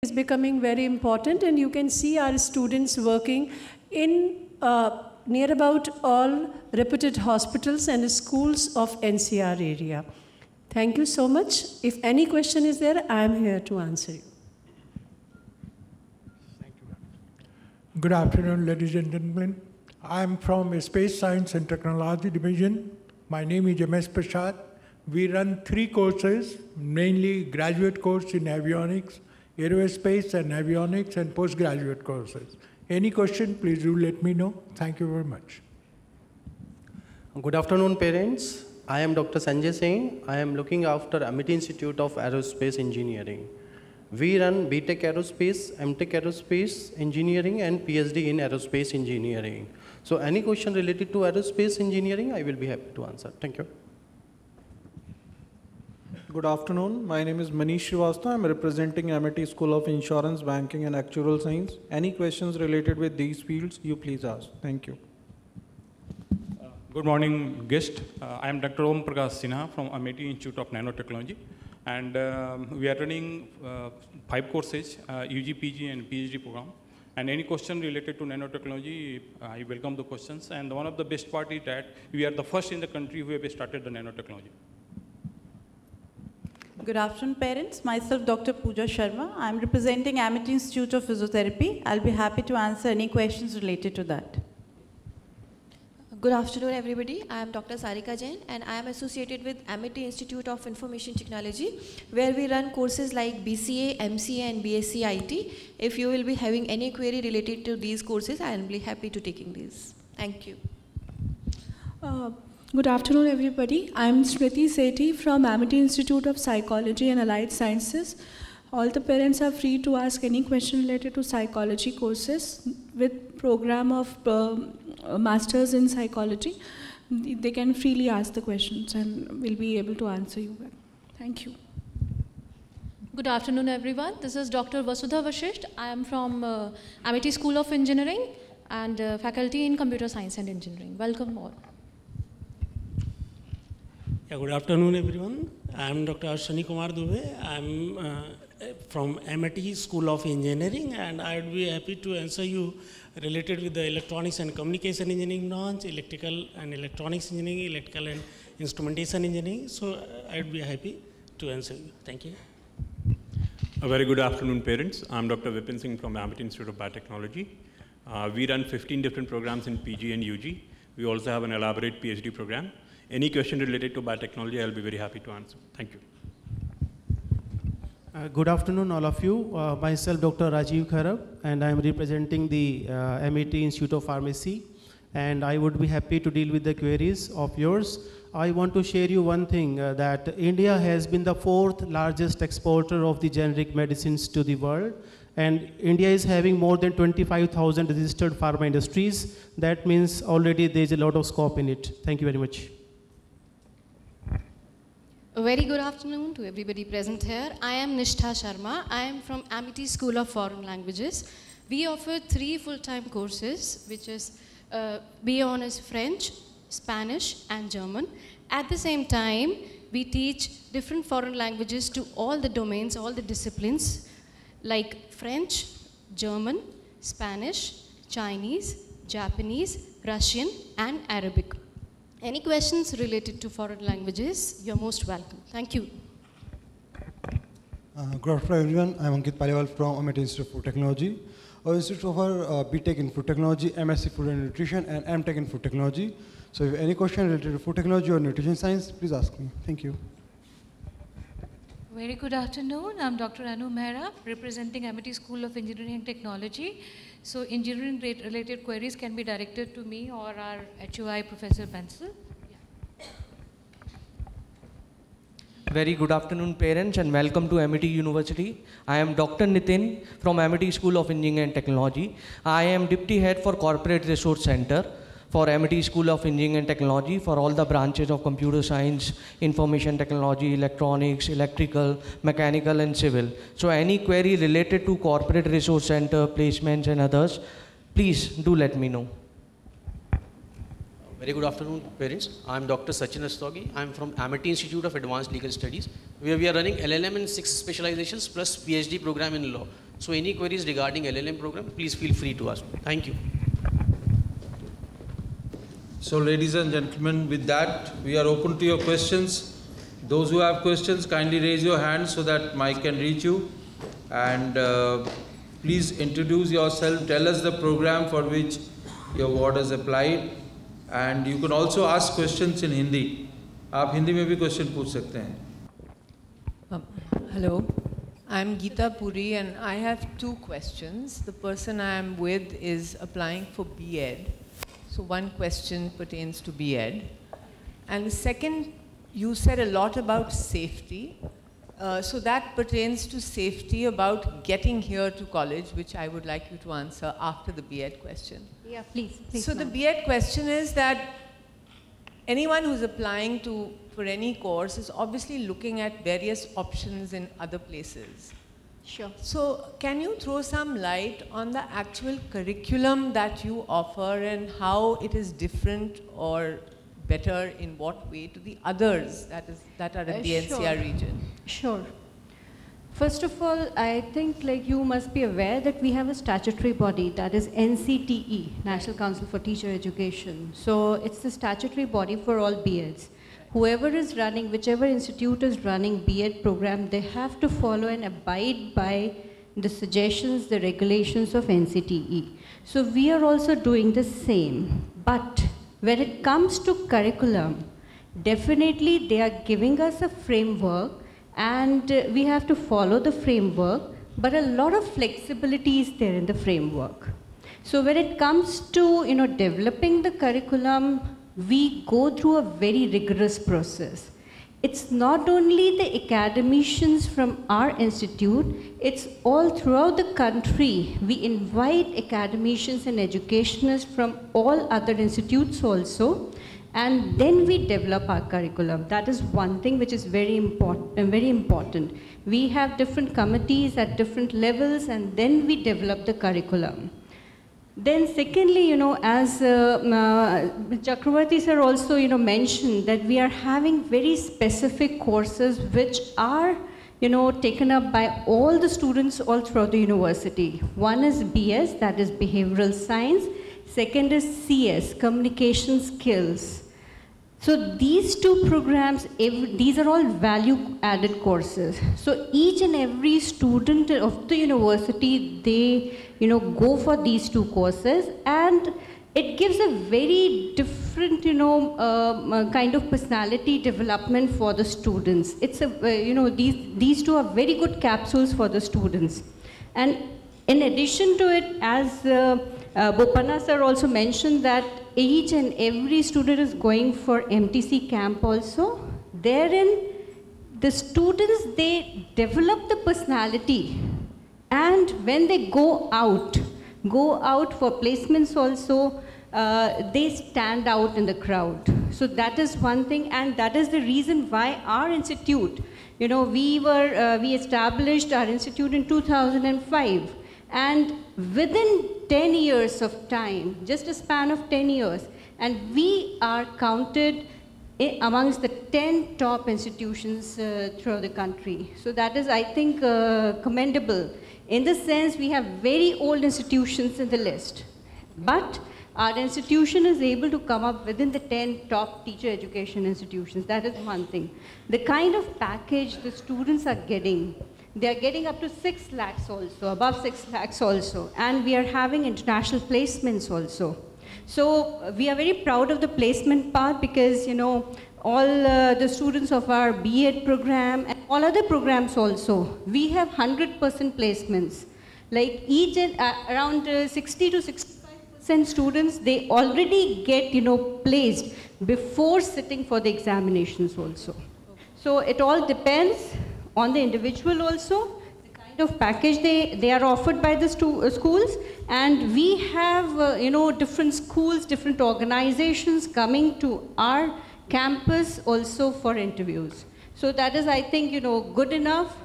is becoming very important, and you can see our students working in near about all reputed hospitals and schools of NCR area. Thank you so much. If any question is there, I am here to answer you. Thank you. Good afternoon, ladies and gentlemen. I am from Space Science and Technology Division. My name is MS Prasad. We run 3 courses, mainly graduate course in avionics, aerospace and avionics, and postgraduate courses. Any question, please do let me know. Thank you very much. Good afternoon, parents. I am Dr. Sanjay Singh. I am looking after Amity Institute of Aerospace Engineering. We run BTech Aerospace, MTech Aerospace Engineering, and PhD in Aerospace Engineering. So any question related to aerospace engineering, I will be happy to answer. Thank you. Good afternoon. My name is Manish Srivastava. I am representing Amity School of Insurance, Banking and Actuarial Science. Any questions related with these fields, you please ask. Thank you. Good morning, guest. I am Dr. Om Prakash Sinha from Amity Institute of Nanotechnology. And we are running 5 courses, UG, PG and PhD program. And any question related to nanotechnology, I welcome the questions. And one of the best part is that we are the first in the country who have started the nanotechnology. Good afternoon, parents. Myself, Dr. Pooja Sharma. I am representing Amity Institute of Physiotherapy. I'll be happy to answer any questions related to that. Good afternoon, everybody. I am Dr. Sarika Jain, and I am associated with Amity Institute of Information Technology, where we run courses like BCA, MCA, and BSc IT. If you will be having any query related to these courses, I will be happy to taking these. Thank you. Good afternoon, everybody. I am Smriti Sethi from Amity Institute of Psychology and Allied Sciences. All the parents are free to ask any question related to psychology courses with program of masters in psychology. They can freely ask the questions and we'll be able to answer you. Thank you. Good afternoon, everyone. This is Dr. Vasudha Vashisht. I am from Amity School of Engineering and faculty in Computer Science and Engineering. Welcome all. Yeah, good afternoon, everyone. I am Dr. Ashwani Kumar Dubey. I am from MIT School of Engineering, and I would be happy to answer you related with the electronics and communication engineering branch, electrical and electronics engineering, electrical and instrumentation engineering. So I would be happy to answer you. Thank you. A very good afternoon, parents. I'm Dr. Vipin Singh from Amity Institute of Biotechnology. We run 15 different programs in PG and UG. We also have an elaborate PhD program. Any question related to biotechnology, I'll be very happy to answer. Thank you. Good afternoon, all of you. Myself, Dr. Rajiv Kharab, and I am representing the MIT Institute of Pharmacy. And I would be happy to deal with the queries of yours. I want to share you one thing, that India has been the 4th largest exporter of the generic medicines to the world. And India is having more than 25,000 registered pharma industries. That means already there is a lot of scope in it. Thank you very much. A very good afternoon to everybody present here. I am Nishtha Sharma. I am from Amity School of Foreign Languages. We offer 3 full-time courses, which is B.On is French, Spanish, and German. At the same time, we teach different foreign languages to all the domains, all the disciplines, like French, German, Spanish, Chinese, Japanese, Russian, and Arabic. Any questions related to foreign languages, you're most welcome. Thank you. Good afternoon, everyone. I'm Ankit Paliwal from Amity Institute of Food Technology. Our institute offers BTech in Food Technology, MSc Food and Nutrition, and MTech in Food Technology. So if you have any question related to food technology or nutrition science, please ask me. Thank you. Very good afternoon. I'm Dr. Anu Mehra, representing Amity School of Engineering and Technology. So engineering related queries can be directed to me or our HUI Professor Bansal. Very good afternoon, parents, and welcome to Amity University. I am Dr. Nitin from Amity School of Engineering and Technology. I am Deputy Head for Corporate Resource Center for Amity School of Engineering and Technology for all the branches of computer science, information technology, electronics, electrical, mechanical, and civil. So any query related to Corporate Resource Center, placements, and others, please do let me know. Very good afternoon, parents. I am Dr. Sachin Rastogi. I am from Amity Institute of Advanced Legal Studies, where we are running LLM in 6 specializations plus PhD program in law. So any queries regarding LLM program, please feel free to ask me. Thank you. So ladies and gentlemen, with that, we are open to your questions. Those who have questions, kindly raise your hand so that mic can reach you. And please introduce yourself, tell us the program for which your ward has applied. And you can also ask questions in Hindi. आप हिंदी में भी question पूछ सकते हैं. Hello, I'm Geeta Puri and I have two questions. The person I am with is applying for B.Ed. So one question pertains to B.Ed. And the second, you said a lot about safety. So that pertains to safety about getting here to college, which I would like you to answer after the B.Ed question. Yeah, please. So the B.Ed question is that anyone who's applying for any course is obviously looking at various options in other places. Sure. So can you throw some light on the actual curriculum that you offer and how it is different or better in what way to the others that are in the NCR region? Sure. First of all, I think you must be aware that we have a statutory body, that is NCTE, National Council for Teacher Education. So it's the statutory body for all B.Eds. Whoever is running, whichever institute is running B.Ed program, they have to follow and abide by the suggestions, the regulations of NCTE. So we are also doing the same. But when it comes to curriculum, definitely they are giving us a framework and we have to follow the framework, but a lot of flexibility is there in the framework. So when it comes to developing the curriculum, we go through a very rigorous process. It's not only the academicians from our institute, it's all throughout the country. We invite academicians and educationists from all other institutes also, and then we develop our curriculum. That is one thing which is very important. We have different committees at different levels, and then we develop the curriculum. Then secondly, as Chakravarti sir also, mentioned that we are having very specific courses which are, taken up by all the students all throughout the university. One is BS, that is Behavioral Science. Second is CS, Communication Skills. So these two programs, these are all value-added courses. So each and every student of the university, they go for these two courses, and it gives a very different kind of personality development for the students. It's a these two are very good capsules for the students. And in addition to it, as Bopanna sir also mentioned that each and every student is going for MTC camp also. Therein, the students, they develop the personality, and when they go out for placements also, they stand out in the crowd. So that is one thing, and that is the reason why our institute, we established our institute in 2005. And within 10 years of time, just a span of 10 years, and we are counted amongst the 10 top institutions throughout the country. So that is, I think, commendable. In the sense, we have very old institutions in the list. But our institution is able to come up within the 10 top teacher education institutions. That is one thing. The kind of package the students are getting, they are getting up to 6 lakhs also, above 6 lakhs also. And we are having international placements also. So we are very proud of the placement part because, all the students of our B.Ed program and all other programs also, we have 100% placements. Like each and around 60 to 65% students, they already get, placed before sitting for the examinations also. So it all depends on the individual also, the kind of package they are offered by the schools, and we have different schools, different organizations coming to our campus also for interviews. So that is, I think, good enough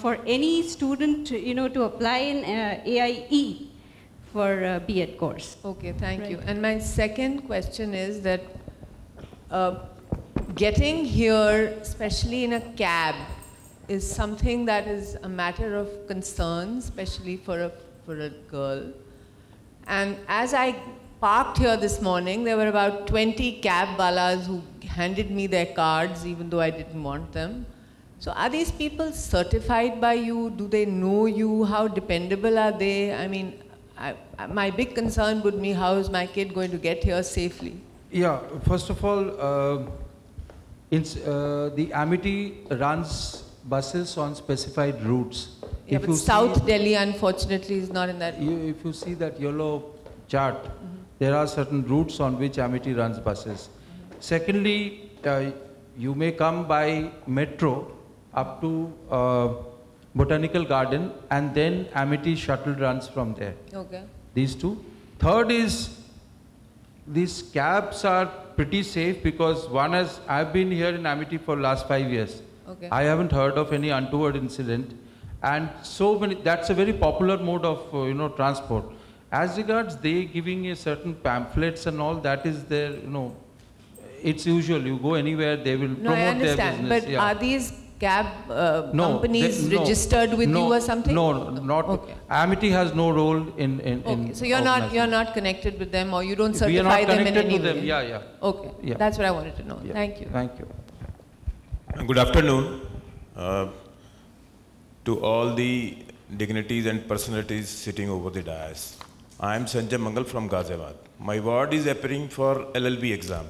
for any student, to apply in AIE for a B.Ed course. Okay, thank you. And my second question is that getting here, especially in a cab, is something that is a matter of concern, especially for a girl. And as I parked here this morning, there were about 20 cab walas who handed me their cards even though I didn't want them. So are these people certified by you? Do they know you? How dependable are they? I mean, my big concern would be, how is my kid going to get here safely? Yeah, first of all, the Amity runs buses on specified routes. Yeah, but South Delhi, unfortunately, is not in that. If you see that yellow chart, there are certain routes on which Amity runs buses. Secondly, you may come by metro up to Botanical Garden, and then Amity shuttle runs from there. Okay. These two. Third is, these cabs are pretty safe because I've been here in Amity for last 5 years. Okay. I haven't heard of any untoward incident, and so many. That's a very popular mode of transport. As regards they giving a certain pamphlets and all, that is their it's usual. You go anywhere, they will promote I understand, their business. but are these cab companies registered with you or something? No, not. Okay. Amity has no role in So you're not connected with them, or you don't certify them in any way? We are not connected to them. Yeah. Okay. Yeah. That's what I wanted to know. Yeah. Thank you. Thank you. Good afternoon to all the dignitaries and personalities sitting over the dais. I am Sanjay Mangal from Ghaziabad. My ward is appearing for LLB exam,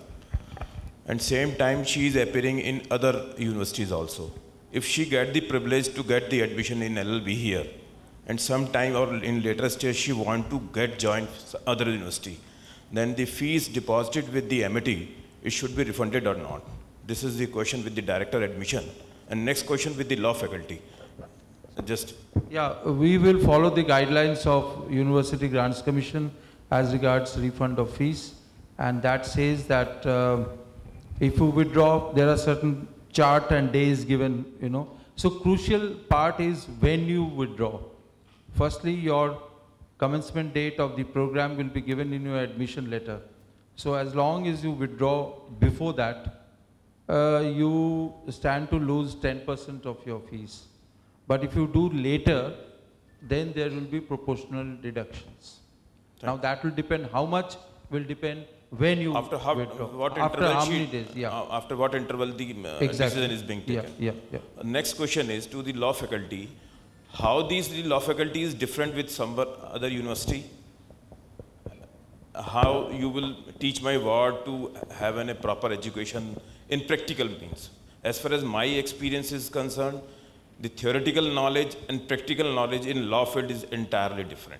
and same time she is appearing in other universities also. If she get the privilege to get the admission in LLB here, and sometime or in later stage she want to join other university, then the fees deposited with the Amity, it should be refunded or not. This is the question with the director admission. And next question with the law faculty. Yeah, we will follow the guidelines of University Grants Commission as regards refund of fees, and that says that if you withdraw, there are certain chart and days given, So crucial part is when you withdraw. Firstly, your commencement date of the program will be given in your admission letter. So as long as you withdraw before that, you stand to lose 10% of your fees. But if you do later, then there will be proportional deductions. Now that will depend, how much will depend when you after how many days? Yeah. After what interval the decision is being taken. Yeah. Next question is to the law faculty. How the law faculty is different with some other university? How you will teach my ward to have a proper education in practical means? As far as my experience is concerned, the theoretical knowledge and practical knowledge in law field is entirely different.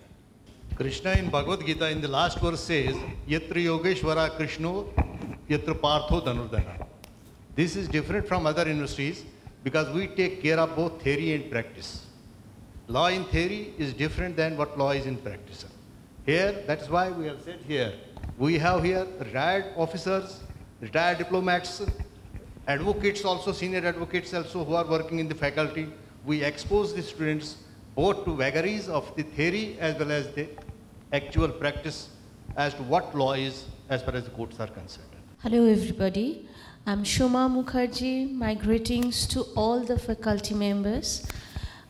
Krishna in Bhagavad Gita in the last verse says, Yatra Yogeshwara Krishno, Yatra Partho Dhanurdhana. This is different from other universities because we take care of both theory and practice. Law in theory is different than what law is in practice. Here, that's why we have said here, we have here retired officers, retired diplomats, advocates also, senior advocates also who are working in the faculty. We expose the students both to vagaries of the theory as well as the actual practice as to what law is as far as the courts are concerned. Hello everybody, I'm Shoma Mukherjee. My greetings to all the faculty members.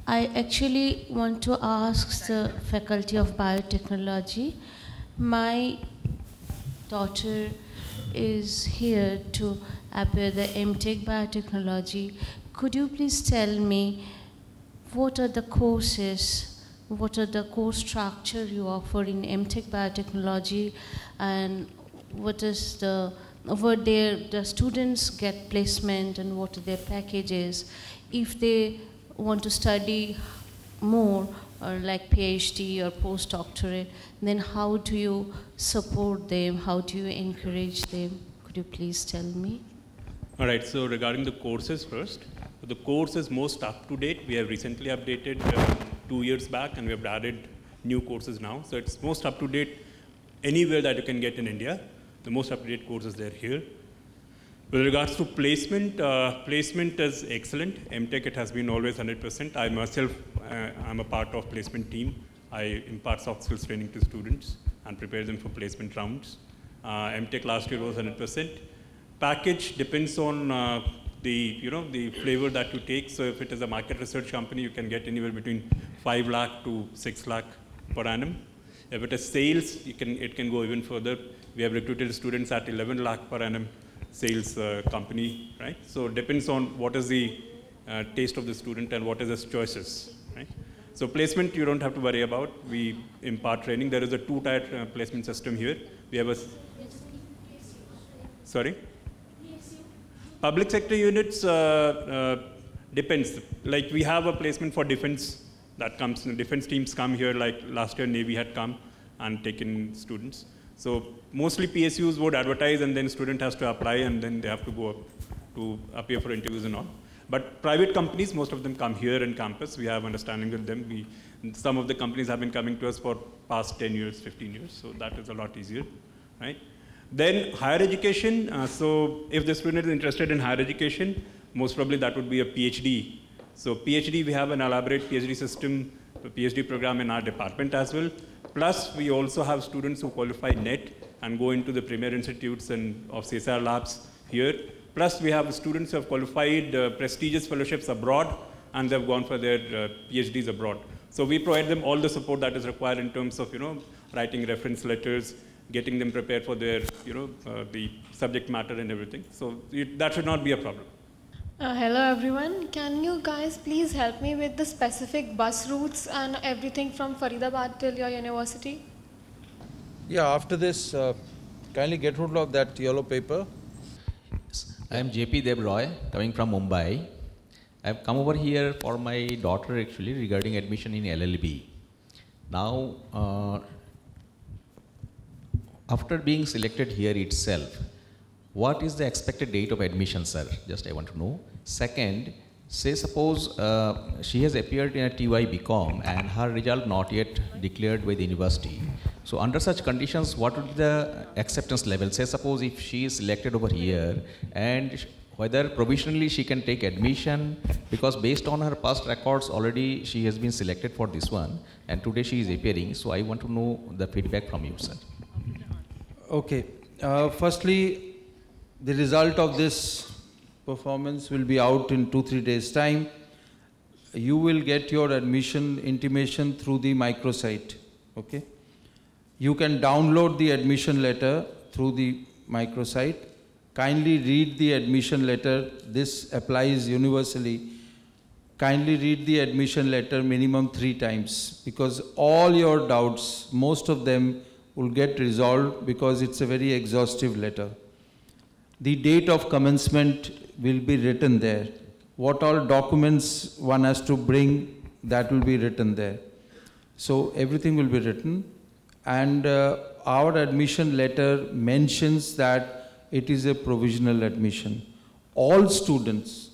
I actually want to ask the Faculty of Biotechnology. My daughter is here to appear the MTech Biotechnology. Could you please tell me what are the courses, what are the course structure you offer in MTech Biotechnology, and what is over there the students get placement and what are their packages? If they want to study more or like PhD or postdoctorate, then how do you support them? How do you encourage them? Could you please tell me? All right, so regarding the courses first, the course is most up to date. We have recently updated 2 years back, and we have added new courses now. So it's most up to date anywhere that you can get in India. The most up to date courses there here. With regards to placement, placement is excellent. MTech, it has been always 100%. I myself, I'm a part of placement team. I impart soft skills training to students and prepare them for placement rounds. MTech last year was 100%. Package depends on the flavor that you take. So if it is a market research company, you can get anywhere between 5 lakh to 6 lakh per annum. If it is sales, it can go even further. We have recruited students at 11 lakh per annum sales company, right? So it depends on what is the taste of the student and what is his choices, right? So placement, you don't have to worry about. We impart training. There is a 2-tier placement system here. We have a, sorry? Public sector units depends. Like we have a placement for defense that comes, defense teams come here, like last year Navy had come and taken students. So mostly PSUs would advertise and then student has to apply and then they have to go up to appear for interviews and all. But private companies, most of them come here in campus. We have understanding with them. Some of the companies have been coming to us for past 10 years, 15 years. So that is a lot easier, right? Then higher education. So if the student is interested in higher education, most probably that would be a PhD. So PhD, we have an elaborate PhD system, a PhD program in our department as well. Plus, we also have students who qualify NET and go into the premier institutes and of CSR labs here. Plus, we have students who have qualified prestigious fellowships abroad and they've gone for their PhDs abroad. So we provide them all the support that is required in terms of, writing reference letters, getting them prepared for their, the subject matter and everything. So that should not be a problem. Hello everyone. Can you guys please help me with the specific bus routes and everything from Faridabad till your university? Yeah, after this, kindly get hold of that yellow paper. I am JP Deb Roy, coming from Mumbai. I have come over here for my daughter actually regarding admission in LLB. Now, after being selected here itself, what is the expected date of admission, sir? Just I want to know. Second, say suppose she has appeared in a TY BCom and her result not yet declared by the university. So under such conditions, what would be the acceptance level? Say suppose if she is selected over here and whether provisionally she can take admission because based on her past records already she has been selected for this one and today she is appearing. So I want to know the feedback from you, sir. Okay. Firstly, the result of this performance will be out in 2-3 days' time. You will get your admission intimation through the microsite. Okay. You can download the admission letter through the microsite. Kindly read the admission letter. This applies universally. Kindly read the admission letter minimum 3 times because all your doubts, most of them will get resolved because it's a very exhaustive letter. The date of commencement will be written there. What all documents one has to bring, that will be written there. So everything will be written. And our admission letter mentions that it is a provisional admission. All students,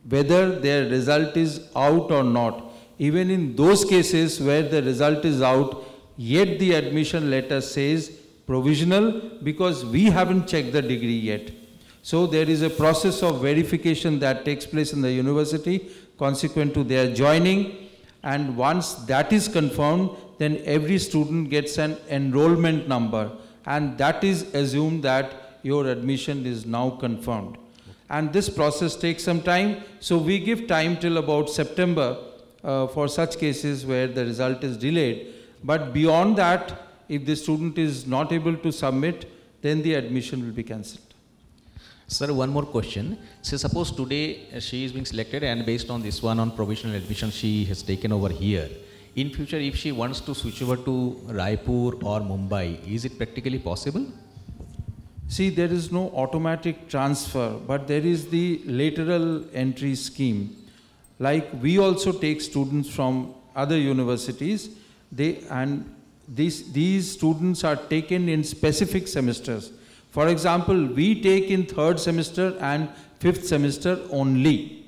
whether their result is out or not, even in those cases where the result is out, yet the admission letter says provisional because we haven't checked the degree yet. So there is a process of verification that takes place in the university consequent to their joining, and once that is confirmed, then every student gets an enrollment number, and that is assumed that your admission is now confirmed. And this process takes some time, so we give time till about September for such cases where the result is delayed. But beyond that, if the student is not able to submit, then the admission will be cancelled. Sir, one more question. Say suppose today she is being selected and based on this one on provisional admission she has taken over here. In future if she wants to switch over to Raipur or Mumbai, is it practically possible? See, there is no automatic transfer, but there is the lateral entry scheme. Like we also take students from other universities, these students are taken in specific semesters. For example, we take in 3rd semester and 5th semester only.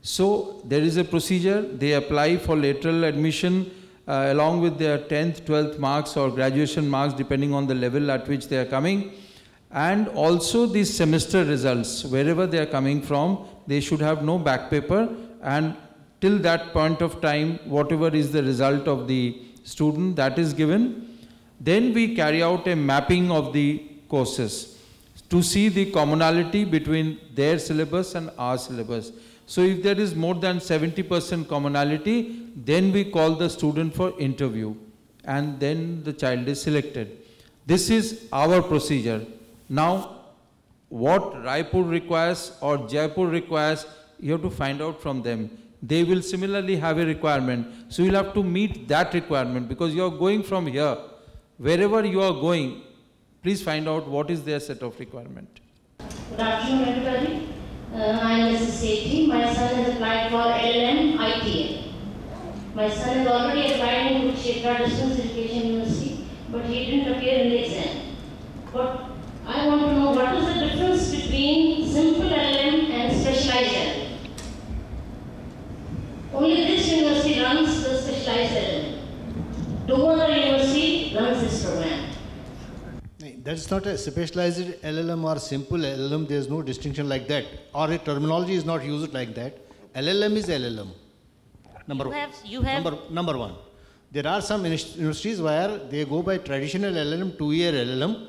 So there is a procedure. They apply for lateral admission along with their 10th, 12th marks or graduation marks depending on the level at which they are coming. And also the semester results, wherever they are coming from, they should have no back paper, and till that point of time, whatever is the result of the student, that is given. Then we carry out a mapping of the courses. to see the commonality between their syllabus and our syllabus. So if there is more than 70% commonality, then we call the student for interview and then the child is selected. This is our procedure. Now, what Raipur requires or Jaipur requires, you have to find out from them. They will similarly have a requirement. So you'll have to meet that requirement because you are going from here. Wherever you are going, please find out what is their set of requirement. Good afternoon, everybody. I am Mrs. Sethi. My son has applied for LLM ITL. My son has already applied in Kurukshetra Distance Education University, but he didn't appear in the exam. But I want to know what is the difference between simple LLM and specialized LLM. Only this university runs the specialized LLM. No other university runs this program. That's not a specialized LLM or simple LLM. There is no distinction like that. Or a terminology is not used like that. LLM is LLM. Number one. There are some universities where they go by traditional LLM, 2-year LLM.